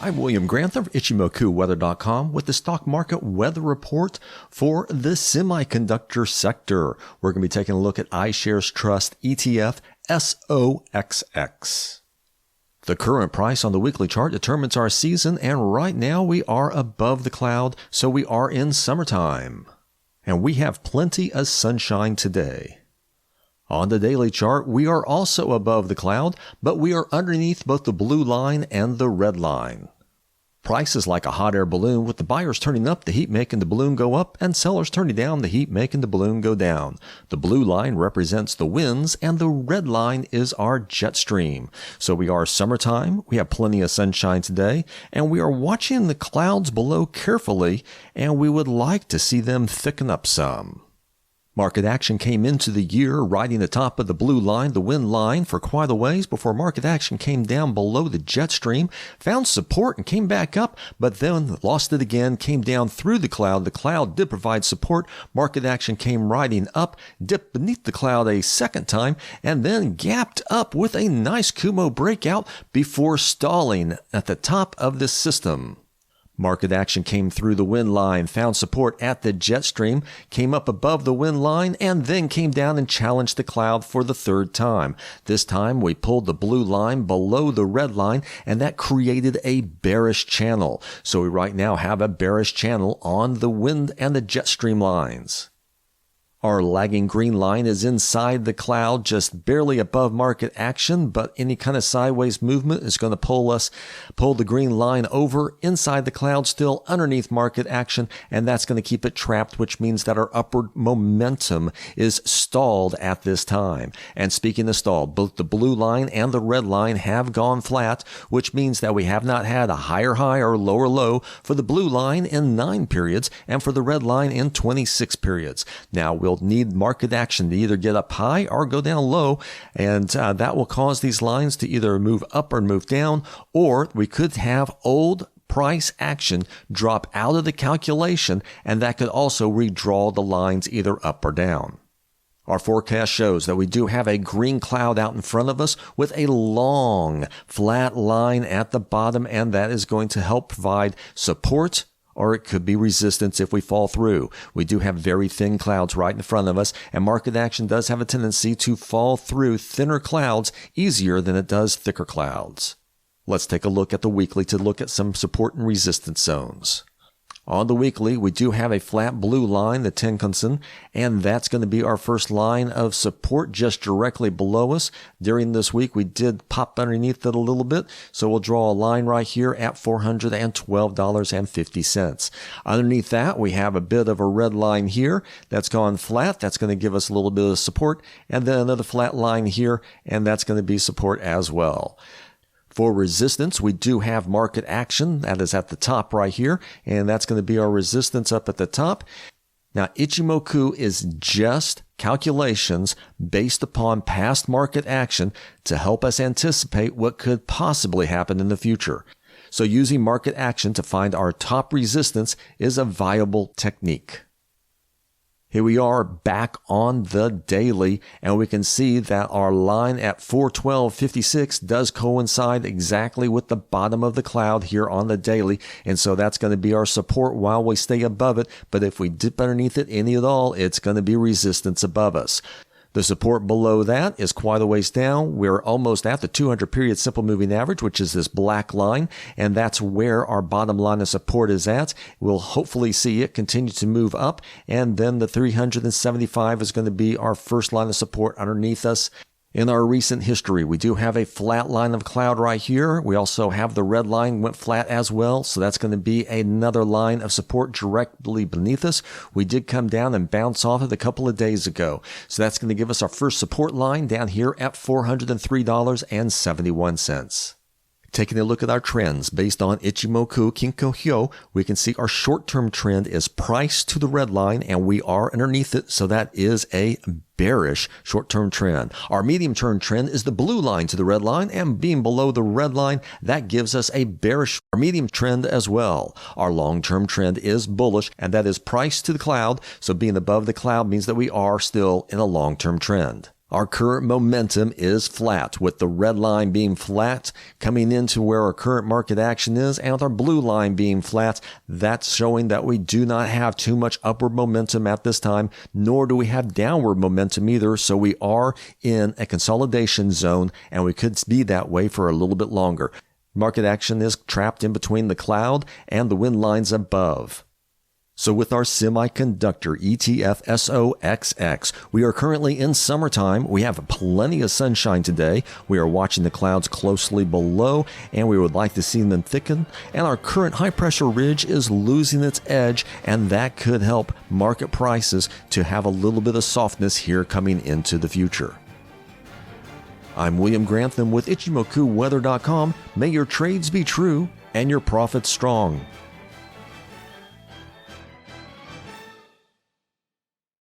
I'm William Grantham, IchimokuWeather.com with the stock market weather report for the semiconductor sector. We're going to be taking a look at iShares Trust ETF SOXX. The current price on the weekly chart determines our season, and right now we are above the cloud, so we are in summertime. And we have plenty of sunshine today. On the daily chart, we are also above the cloud, but we are underneath both the blue line and the red line. Price is like a hot air balloon, with the buyers turning up, the heat making the balloon go up, and sellers turning down, the heat making the balloon go down. The blue line represents the winds, and the red line is our jet stream. So we are summertime, we have plenty of sunshine today, and we are watching the clouds below carefully, and we would like to see them thicken up some. Market action came into the year riding the top of the blue line, the wind line, for quite a ways before market action came down below the jet stream, found support and came back up, but then lost it again, came down through the cloud. The cloud did provide support. Market action came riding up, dipped beneath the cloud a second time, and then gapped up with a nice Kumo breakout before stalling at the top of this system. Market action came through the wind line, found support at the jet stream, came up above the wind line, and then came down and challenged the cloud for the third time. This time we pulled the blue line below the red line, and that created a bearish channel. So we right now have a bearish channel on the wind and the jet stream lines. Our lagging green line is inside the cloud, just barely above market action, but any kind of sideways movement is going to pull the green line over inside the cloud, still underneath market action, and that's going to keep it trapped, which means that our upward momentum is stalled at this time. And speaking of stalled, both the blue line and the red line have gone flat, which means that we have not had a higher high or lower low for the blue line in 9 periods and for the red line in 26 periods. Now we'll need market action to either get up high or go down low, and that will cause these lines to either move up or move down, or we could have old price action drop out of the calculation, and that could also redraw the lines either up or down. Our forecast shows that we do have a green cloud out in front of us with a long flat line at the bottom, and that is going to help provide support, or it could be resistance if we fall through. We do have very thin clouds right in front of us, and market action does have a tendency to fall through thinner clouds easier than it does thicker clouds. Let's take a look at the weekly to look at some support and resistance zones. On the weekly, we do have a flat blue line, the Tenkan-sen, and that's going to be our first line of support just directly below us. During this week, we did pop underneath it a little bit, so we'll draw a line right here at $412.50. Underneath that, we have a bit of a red line here that's gone flat. That's going to give us a little bit of support, and then another flat line here, and that's going to be support as well. For resistance, we do have market action. That is at the top right here, and that's going to be our resistance up at the top. Now, Ichimoku is just calculations based upon past market action to help us anticipate what could possibly happen in the future. So using market action to find our top resistance is a viable technique. Here we are back on the daily, and we can see that our line at 412.56 does coincide exactly with the bottom of the cloud here on the daily, and so that's going to be our support while we stay above it. But if we dip underneath it any at all, it's going to be resistance above us. The support below that is quite a ways down. We're almost at the 200-period simple moving average, which is this black line, and that's where our bottom line of support is at. We'll hopefully see it continue to move up, and then the 375 is going to be our first line of support underneath us. In our recent history, we do have a flat line of cloud right here. We also have the red line went flat as well, so that's going to be another line of support directly beneath us. We did come down and bounce off it a couple of days ago, so that's going to give us our first support line down here at $403.71. Taking a look at our trends based on Ichimoku Kinko Hyo, we can see our short-term trend is price to the red line, and we are underneath it, so that is a bearish short-term trend. Our medium-term trend is the blue line to the red line, and being below the red line, that gives us a bearish medium trend as well. Our long-term trend is bullish, and that is price to the cloud, so being above the cloud means that we are still in a long-term trend. Our current momentum is flat, with the red line being flat coming into where our current market action is, and with our blue line being flat. That's showing that we do not have too much upward momentum at this time, nor do we have downward momentum either. So we are in a consolidation zone, and we could be that way for a little bit longer. Market action is trapped in between the cloud and the wind lines above. So with our Semiconductor ETF SOXX, we are currently in summertime. We have plenty of sunshine today. We are watching the clouds closely below, and we would like to see them thicken. And our current high pressure ridge is losing its edge, and that could help market prices to have a little bit of softness here coming into the future. I'm William Grantham with Ichimoku Weather.com. May your trades be true and your profits strong.